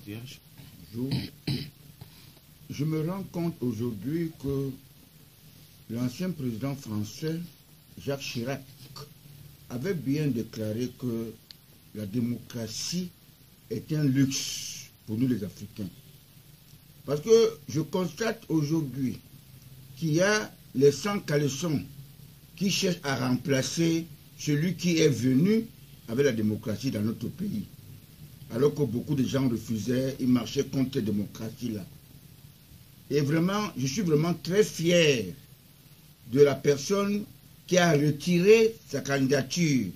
Vierge. Bonjour. Je me rends compte aujourd'hui que l'ancien président français, Jacques Chirac, avait bien déclaré que la démocratie est un luxe pour nous les Africains. Parce que je constate aujourd'hui qu'il y a les sans-caleçons qui cherchent à remplacer celui qui est venu avec la démocratie dans notre pays. Alors que beaucoup de gens refusaient, ils marchaient contre cette démocratie-là. Et vraiment, je suis vraiment très fier de la personne qui a retiré sa candidature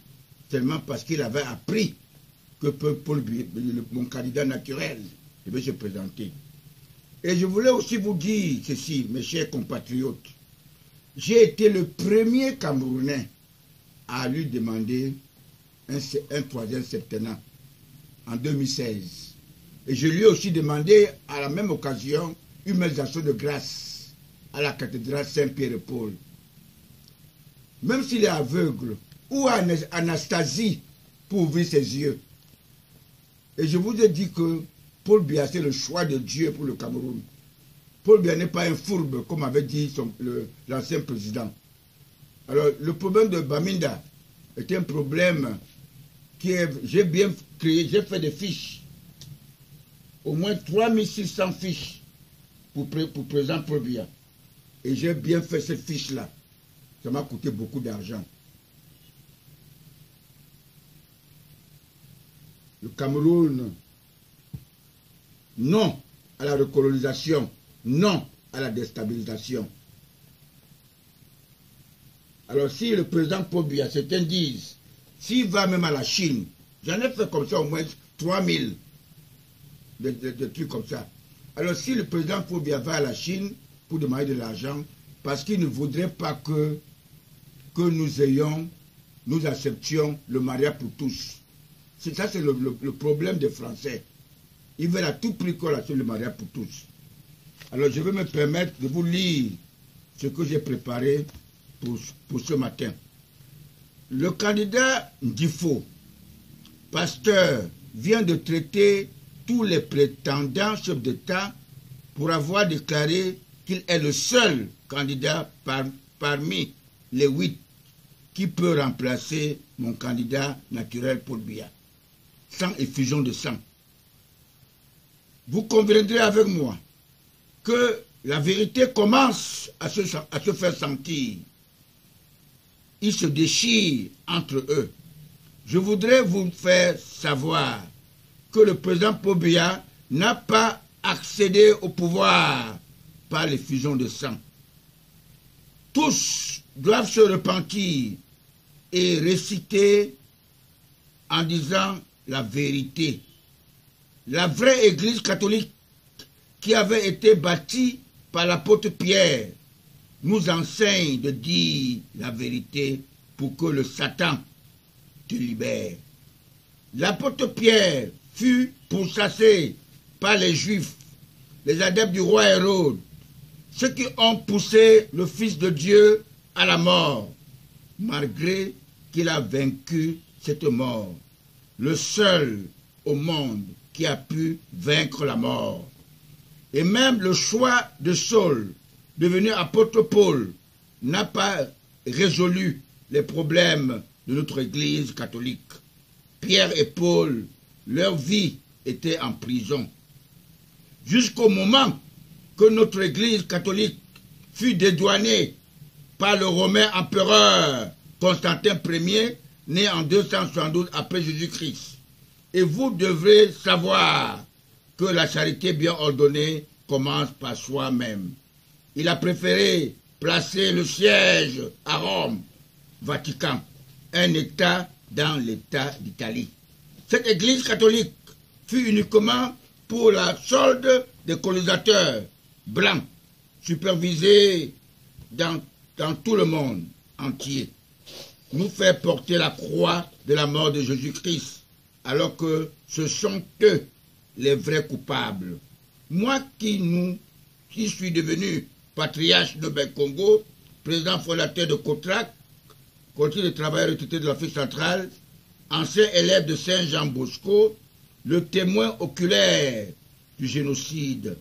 seulement parce qu'il avait appris que mon candidat naturel devait se présenter. Et je voulais aussi vous dire ceci, mes chers compatriotes. J'ai été le premier Camerounais à lui demander un troisième septennat en 2016. Et je lui ai aussi demandé à la même occasion une médiation de grâce à la cathédrale Saint-Pierre-et-Paul. Même s'il est aveugle, ou Anastasie pour ouvrir ses yeux. Et je vous ai dit que Paul Biya, c'est le choix de Dieu pour le Cameroun. Paul Biya n'est pas un fourbe, comme avait dit l'ancien président. Alors, le problème de Bamenda est un problème j'ai bien créé, j'ai fait des fiches. Au moins 3600 fiches pour président Paul Biya. Et j'ai bien fait cette fiche-là. Ça m'a coûté beaucoup d'argent. Le Cameroun, non à la recolonisation, non à la déstabilisation. Alors si le président Paul Biya, certains disent, s'il va même à la Chine, j'en ai fait comme ça au moins 3000 de trucs comme ça. Alors si le président Paul Biya va à la Chine pour demander de l'argent, parce qu'il ne voudrait pas que nous acceptions le mariage pour tous. Ça, c'est le problème des Français. Ils veulent à tout prix qu'on accepte le mariage pour tous. Alors, je vais me permettre de vous lire ce que j'ai préparé pour ce matin. Le candidat Ndifo, pasteur, vient de traiter tous les prétendants chefs d'État pour avoir déclaré qu'il est le seul candidat parmi les 8 qui peut remplacer mon candidat naturel Paul Biya, sans effusion de sang. Vous conviendrez avec moi que la vérité commence à se faire sentir. Ils se déchirent entre eux. Je voudrais vous faire savoir que le président Paul Biya n'a pas accédé au pouvoir par l'effusion de sang. Tous doivent se repentir et réciter en disant la vérité. La vraie église catholique qui avait été bâtie par l'apôtre Pierre nous enseigne de dire la vérité pour que le Satan te libère. L'apôtre Pierre fut pourchassé par les Juifs, les adeptes du roi Hérode, ceux qui ont poussé le Fils de Dieu à la mort, malgré qu'il a vaincu cette mort, le seul au monde qui a pu vaincre la mort. Et même le choix de Saul, devenu apôtre Paul, n'a pas résolu les problèmes de notre Église catholique. Pierre et Paul, leur vie était en prison. Jusqu'au moment que notre Église catholique fut dédouanée par le romain empereur Constantin Ier, né en 272 après Jésus-Christ. Et vous devrez savoir que la charité bien ordonnée commence par soi-même. Il a préféré placer le siège à Rome, Vatican, un État dans l'État d'Italie. Cette Église catholique fut uniquement pour la solde des colonisateurs blancs, supervisés dans tout le monde entier, nous faire porter la croix de la mort de Jésus-Christ, alors que ce sont eux les vrais coupables. Moi qui suis devenu patriarche de Congo, président fondateur de COTRAC, Collectif de travailleurs retraités de l'Afrique centrale, ancien élève de Saint-Jean Bosco, le témoin oculaire du génocide